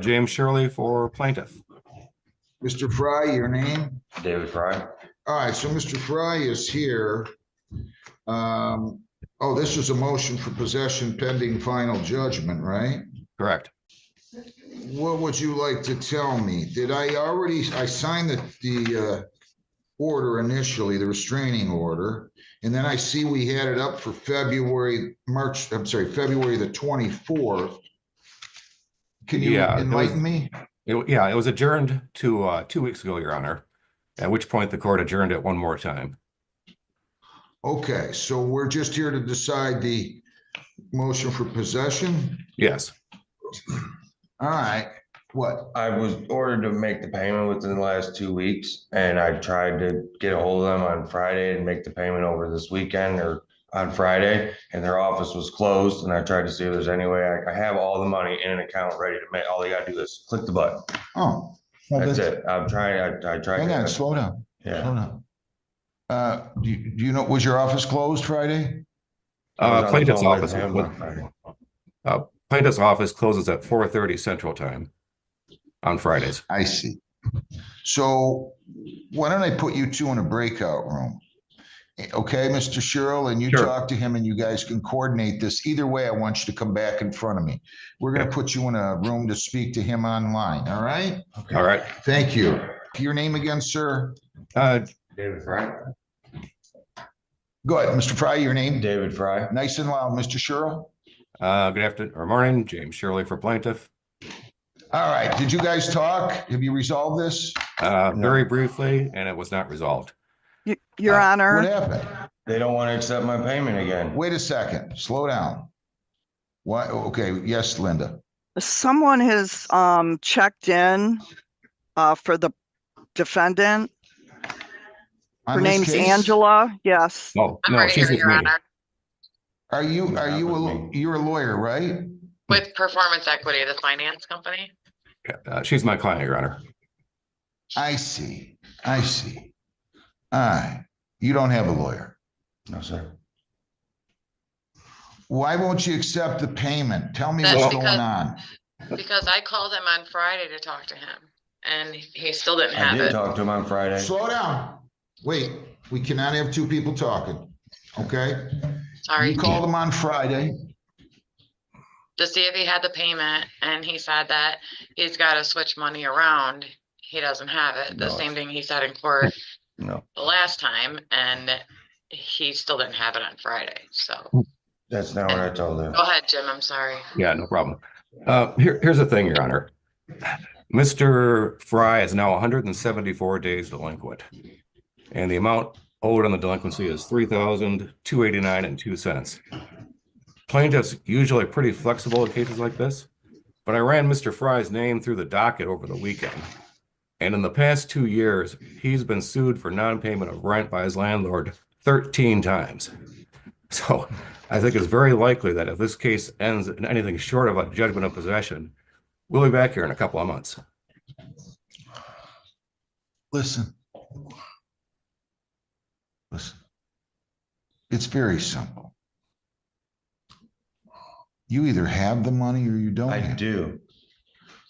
James Shirley for plaintiff. Mr. Fry, your name? David Fry. All right, so Mr. Fry is here. Oh, this is a motion for possession pending final judgment, right? Correct. What would you like to tell me? I signed the order initially, the restraining order, and then I see we had it up for February the 24th. Can you enlighten me? It was adjourned to 2 weeks ago, Your Honor, at which point the court adjourned it one more time. Okay, so we're just here to decide the motion for possession? Yes. All right, what? I was ordered to make the payment within the last 2 weeks, and I tried to get a hold of them on Friday and make the payment over this weekend or on Friday, and their office was closed, and I tried to see if there's any way I have all the money in an account ready to make. All they gotta do is click the button. Oh. Well, That's it. I'm trying. I tried. Hang on, slow down. Yeah. Slow down. Do you know, was your office closed Friday? Plaintiff's office closes at 4:30 Central Time on Fridays. I see. So why don't I put you two in a breakout room? Okay, Mr. Sherrill, and you Sure. talk to him and you guys can coordinate this. Either way, I want you to come back in front of me. We're going to put you in a room to speak to him online. All right? Okay. All right. Thank you. Your name again, sir? David Fry. Go ahead, Mr. Fry, your name? David Fry. Nice and loud, Mr. Sherrill. Good afternoon or morning, James Shirley for plaintiff. All right. Did you guys talk? Have you resolved this? Very briefly, and it was not resolved. Your Honor. What happened? They don't want to accept my payment again. Wait a second. Slow down. What? Okay. Yes, Linda. Someone has checked in for the defendant. On Her this name's case? Angela. Yes. No, I'm no, right she's here, with Your me. Honor. You're a lawyer, right? With Performance Equity, the finance company. She's my client, Your Honor. I see. I see. All right. You don't have a lawyer. No, sir. Why won't you accept the payment? Tell me That's what's because- going on. Because I called him on Friday to talk to him and he still didn't I have did it. talk to him on Friday. Slow down. Wait, we cannot have two people talking. Okay? Sorry. You called him on Friday. To see if he had the payment and he said that he's got to switch money around. He doesn't have it. The No. same thing he said in court No, the last time and he still didn't have it on Friday. So that's not what I told her. go ahead, Jim. I'm sorry. Yeah, no problem. Here's the thing, Your Honor. Mr. Fry is now 174 days delinquent, and the amount owed on the delinquency is $3,289.02. Plaintiffs usually pretty flexible in cases like this, but I ran Mr. Fry's name through the docket over the weekend, and in the past 2 years, he's been sued for non-payment of rent by his landlord 13 times. So I think it's very likely that if this case ends in anything short of a judgment of possession, we'll be back here in a couple of months. Listen. Listen. It's very simple. You either have the money or you don't. I have it. do.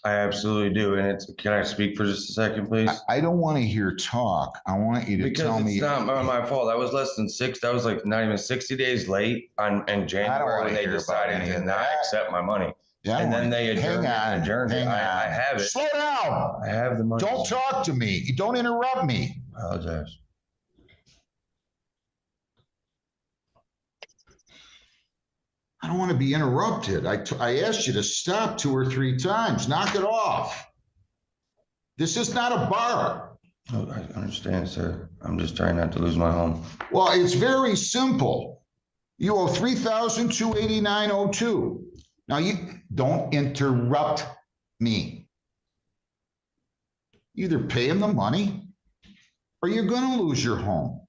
I absolutely do. And can I speak for just a second, please? I don't want to hear talk. I want you to Because tell it's me. not my fault. I was less than that was like not even 60 days late in January wanna when they hear about decided any to of not that. accept my money. Yeah, And then they adjourned it. I have it. Slow down. I have the money. Don't talk to me. You don't interrupt me. I apologize. I don't want to be interrupted. I asked you to stop 2 or 3 times. Knock it off. This is not a bar. Oh, I understand, sir. I'm just trying not to lose my home. Well, it's very simple. You owe $3,289.02. Now you don't interrupt me. Either pay him the money or you're going to lose your home.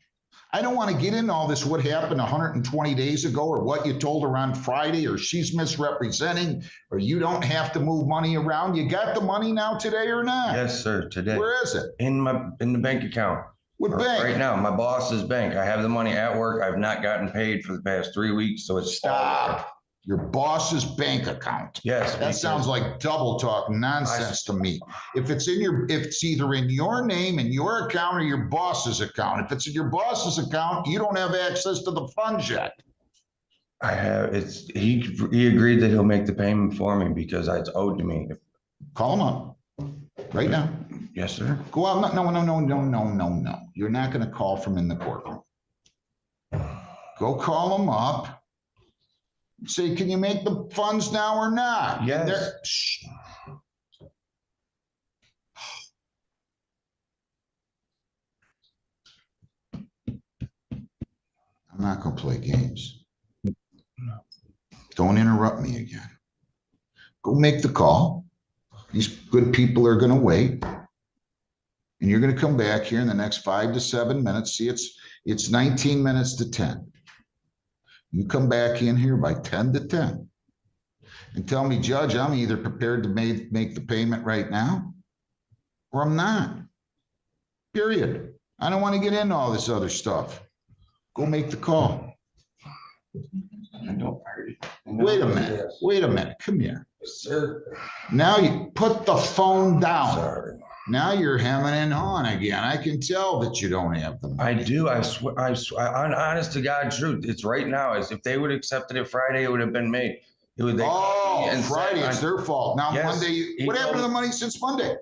I don't want to get into all this, what happened 120 days ago or what you told her on Friday or she's misrepresenting or you don't have to move money around. You got the money now today or not? Yes, sir. Today. Where is it? In the bank account. What bank? Right now, my boss's bank. I have the money at work. I've not gotten paid for the past 3 weeks, so it's Stop. Your boss's bank account. Yes. That sounds like double talk nonsense to me. If it's either in your name and your account or your boss's account. If it's in your boss's account, you don't have access to the funds yet. I have, he agreed that he'll make the payment for me because it's owed to me. Call him up right now. Yes, sir. Go out. No. You're not going to call from in the courtroom. Go call him up. Say, can you make the funds now or not? Yes. Shh. I'm not going to play games. Don't interrupt me again. Go make the call. These good people are going to wait. And you're going to come back here in the next 5 to 7 minutes. See, it's 19 minutes to 10. You come back in here by 10 to 10 and tell me, Judge, I'm either prepared to make the payment right now or I'm not. Period. I don't want to get into all this other stuff. Go make the call. Wait a minute. Wait a minute. Come here. Sir. Now you put the phone down. Sorry. Now you're hemming and hawing again. I can tell that you don't have the money. I do. I swear, honest to God, truth. It's right now. As if they would have accepted it Friday, it would have been made. Friday, it's their fault. Now, Yes, Monday, what happened to the money since Monday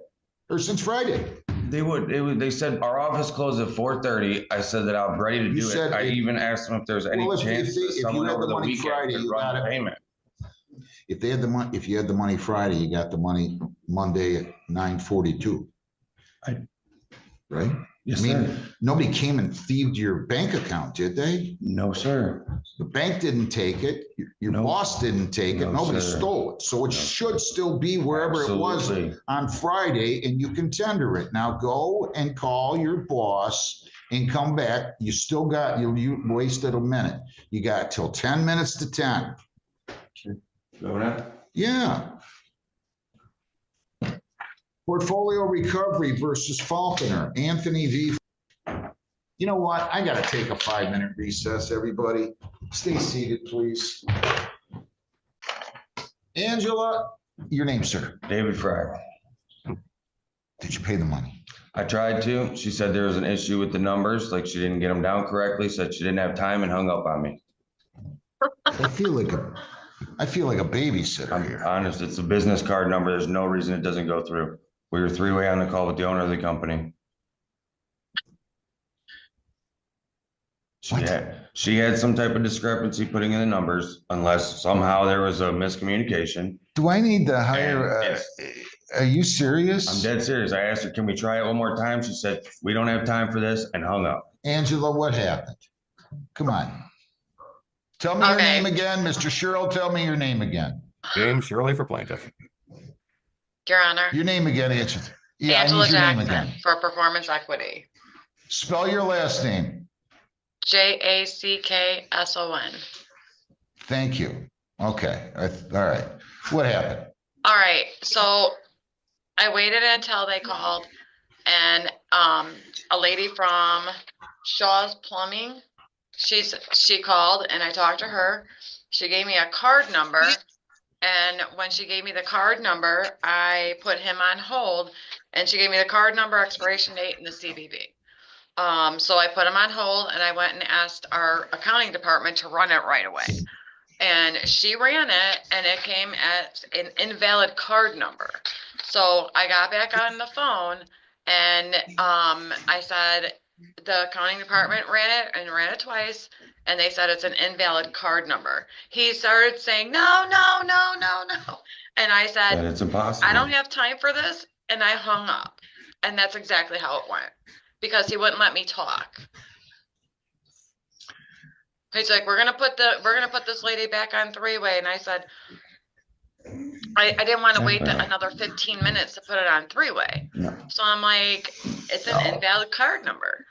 or since Friday? They said our office closed at 4:30. I said that I'm ready to do it. I even asked them if there's any chance that someone over the weekend could run the payment. If they had the money, if you had the money Friday, you got the money Monday at 9:42. Right? Yes, I mean, sir. nobody came and thieved your bank account, did they? No, sir. The bank didn't take it. Your No. boss didn't take it. No, Nobody sir. stole it. So it should still be wherever it was Absolutely. on Friday, and you can tender it. Now go and call your boss and come back. You still got, you wasted a minute. You got till 10 minutes to 10. Go now. Yeah. Portfolio recovery versus Falconer, Anthony V. You know what? I got to take a 5-minute recess, everybody. Stay seated, please. Angela, your name, sir. David Fry. Did you pay the money? I tried to. She said there was an issue with the numbers, like she didn't get them down correctly, said she didn't have time and hung up on me. I feel like a babysitter I'm here. honest, it's a business card number. There's no reason it doesn't go through. We were 3-way on the call with the owner of the company. She had some type of discrepancy putting in the numbers, unless somehow there was a miscommunication. Do I need to hire? Yes. Are you serious? I'm dead serious. I asked her, can we try it one more time? She said, we don't have time for this, and hung up. Angela, what happened? Come on. Tell me your Okay. name again, Mr. Sherrill. Tell me your name again. James Shirley for plaintiff. Your Honor, Your name again, Angela. Yeah, I Angela need your name Jackson again. for performance equity. Spell your last name. JACKSON. Thank you. Okay. All right. What happened? All right, so I waited until they called and a lady from Shaw's Plumbing, she called and I talked to her. She gave me a card number, and when she gave me the card number, I put him on hold, and she gave me the card number, expiration date, and the CVV. So I put him on hold and I went and asked our accounting department to run it right away. And she ran it and it came as an invalid card number. So I got back on the phone and I said, the accounting department ran it twice, and they said it's an invalid card number. He started saying, no. And I That said, it's impossible. I don't have time for this. And I hung up. And that's exactly how it went, because he wouldn't let me talk. He's like, we're gonna put this lady back on 3-way. And I said, I didn't want to wait another 15 minutes to put it on 3-way. No. So I'm like, it's an invalid card number.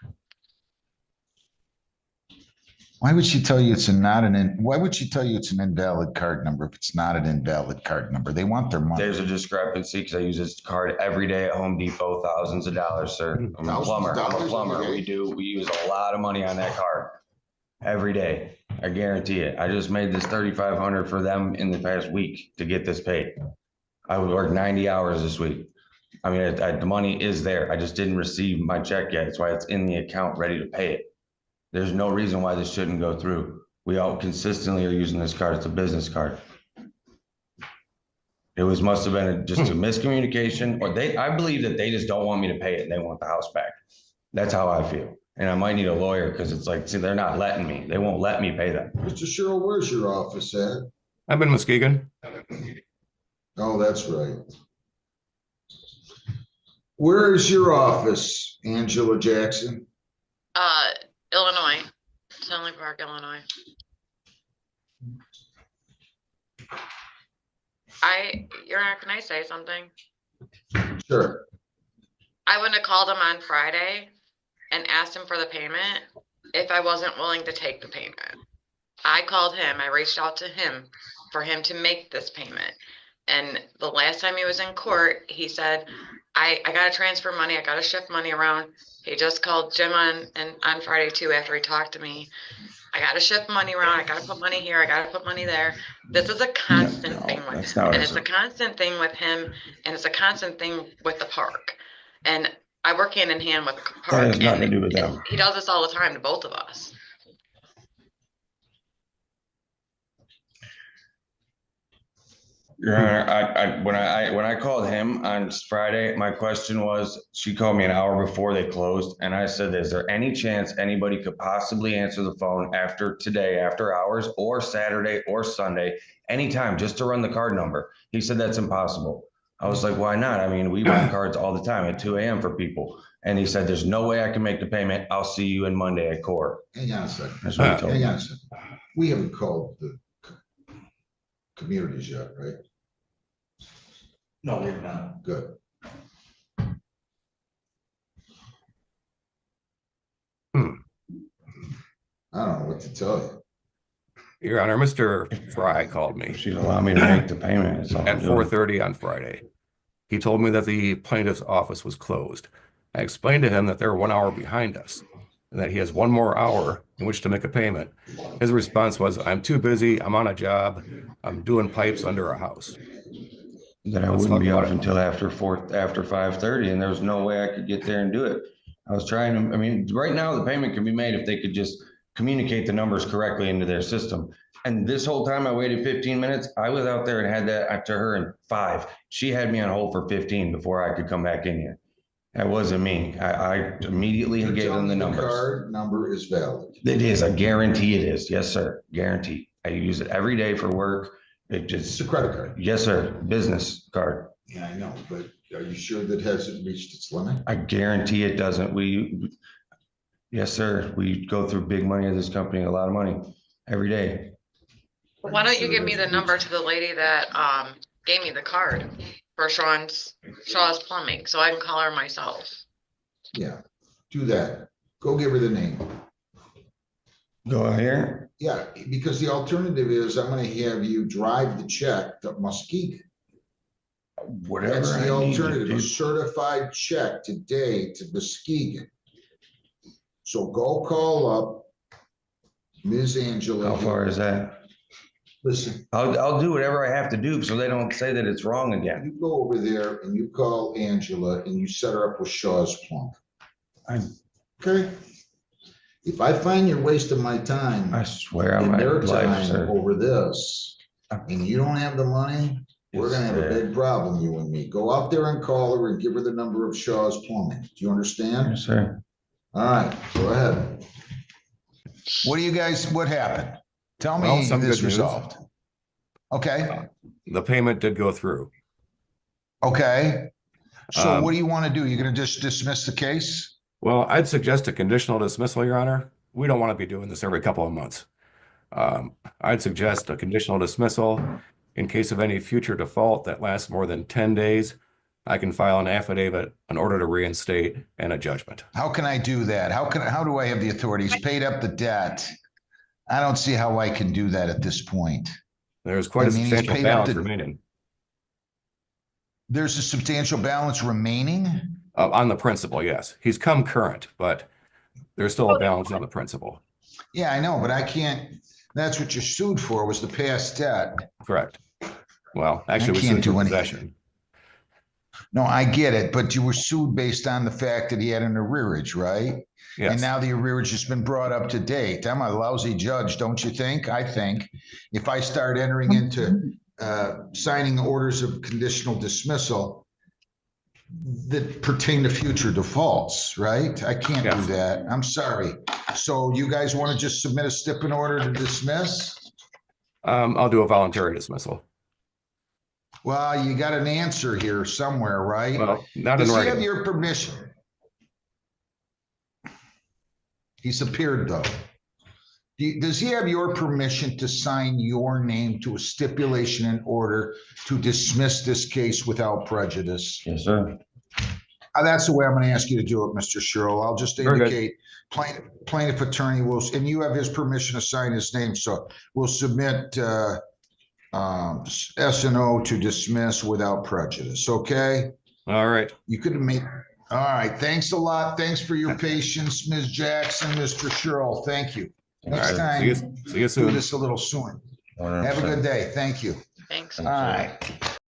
Why would she tell you why would she tell you it's an invalid card number if it's not an invalid card number? They want their money. There's a discrepancy because I use this card every day at Home Depot, thousands of dollars, sir. I'm a Thousands of plumber. I'm a dollars plumber. every day? We use a lot of money on that card every day. I guarantee it. I just made this 3,500 for them in the past week to get this paid. I would work 90 hours this week. I mean, the money is there. I just didn't receive my check yet. That's why it's in the account ready to pay it. There's no reason why this shouldn't go through. We all consistently are using this card. It's a business card. It must have been just a miscommunication, or I believe that they just don't want me to pay it and they want the house back. That's how I feel. And I might need a lawyer because it's like, see, they're not letting me. They won't let me pay them. Mr. Sherrill, where's your office at? I'm in Muskegon. Oh, that's right. Where is your office, Angela Jackson? Illinois, Stanley Park, Illinois. Your Honor, can I say something? Sure. I wouldn't have called him on Friday and asked him for the payment if I wasn't willing to take the payment. I called him, I reached out to him for him to make this payment. And the last time he was in court, he said, I got to transfer money. I got to shift money around. He just called Jim on Friday too, after he talked to me. I got to shift money around. I got to put money here. I got to put money there. This is a constant thing with him. And it's a constant thing with him. And it's a constant thing with the park. And I work hand in hand with the park. That has nothing to do with them. He does this all the time to both of us. Your Honor, when I called him on Friday, my question was, she called me an hour before they closed, and I said, is there any chance anybody could possibly answer the phone after today, after hours, or Saturday or Sunday, anytime, just to run the card number? He said that's impossible. I was like, why not? I mean, we run cards all the time at 2 a.m. for people. And he said, there's no way I can make the payment. I'll see you in Monday at court. Hang on a second. That's what he told me. Hang on a second. We haven't called the communities yet, right? No, we're not. Good. I don't know what to tell you. Your Honor, Mr. Fry called me She'd allow me to make the payment. That's all I'm at doing. 4:30 on Friday. He told me that the plaintiff's office was closed. I explained to him that they're 1 hour behind us and that he has 1 more hour in which to make a payment. His response was, I'm too busy. I'm on a job. I'm doing pipes under a house. That I Let's wouldn't talk be about off it. until after 5:30, and there was no way I could get there and do it. I was trying to, I mean, right now the payment can be made if they could just communicate the numbers correctly into their system. And this whole time I waited 15 minutes, I was out there and had that to her in 5. She had me on hold for 15 before I could come back in here. That wasn't me. I immediately You're gave them telling the me numbers. Card number is valid. It is, I guarantee it is. Yes, sir, guaranteed. I use it every day for work. It It's just, a credit card. yes, sir, business card. Yeah, I know, but are you sure that hasn't reached its limit? I guarantee it doesn't. Yes, sir. We go through big money of this company, a lot of money every day. Why don't you give me the number to the lady that gave me the card for Shaw's Plumbing, so I can call her myself? Yeah, do that. Go give her the name. Go here. Yeah, because the alternative is I'm gonna have you drive the check to Muskegon. Whatever. That's the I need to alternative, do. a certified check today to Muskegon. So go call up Ms. Angela. How far is that? Listen, I'll do whatever I have to do so they don't say that it's wrong again. you go over there and you call Angela and you set her up with Shaw's Plumbing. Okay? If I find you're wasting my time I swear on and my their life, time sir. over this, and you don't have the money, we're gonna have a Yes, sir. big problem, you and me. Go out there and call her and give her the number of Shaw's Plumbing. Do you understand? Yes, sir. All right, go ahead. What do you guys, what happened? Tell Well, me some this good news. resolved. Okay, The payment did go through. okay. So Um, what do you want to do? You're gonna just dismiss the case? Well, I'd suggest a conditional dismissal, Your Honor. We don't want to be doing this every couple of months. I'd suggest a conditional dismissal in case of any future default that lasts more than 10 days. I can file an affidavit, an order to reinstate, and a judgment. How can I do that? How do I have the authorities paid up the debt? I don't see how I can do that at this point. There's quite a I mean, he's substantial paid up balance the- remaining There's a substantial balance remaining? on the principal, yes. He's come current, but there's still a balance on the principal. Yeah, I know, but I can't, That's what you're sued for, was the past debt. Correct. Well, actually, we can't sued for do anything. possession. No, I get it, but you were sued based on the fact that he had an arrearage, right? And Yes. now the arrearage has been brought up to date. I'm a lousy judge, don't you think? I think if I start entering into signing orders of conditional dismissal that pertain to future defaults, right? I can't do Yes. that. I'm sorry. So you guys want to just submit a stip in order to dismiss? I'll do a voluntary dismissal. Well, you got an answer here somewhere, right? Well, not in Does he have writing. your permission? He's appeared though. Does he have your permission to sign your name to a stipulation in order to dismiss this case without prejudice? Yes, sir. That's the way I'm going to ask you to do it, Mr. Sherrill. I'll just Very good. indicate plaintiff attorney will, and you have his permission to sign his name, so we'll submit S&O to dismiss without prejudice, okay? All right. You could have made, all right, thanks a lot. Thanks for your patience, Ms. Jackson, Mr. Sherrill. Thank you. All Next right. See you time, see you do soon. this a little soon. 100%. Have a good day. Thank you. Thanks. All right.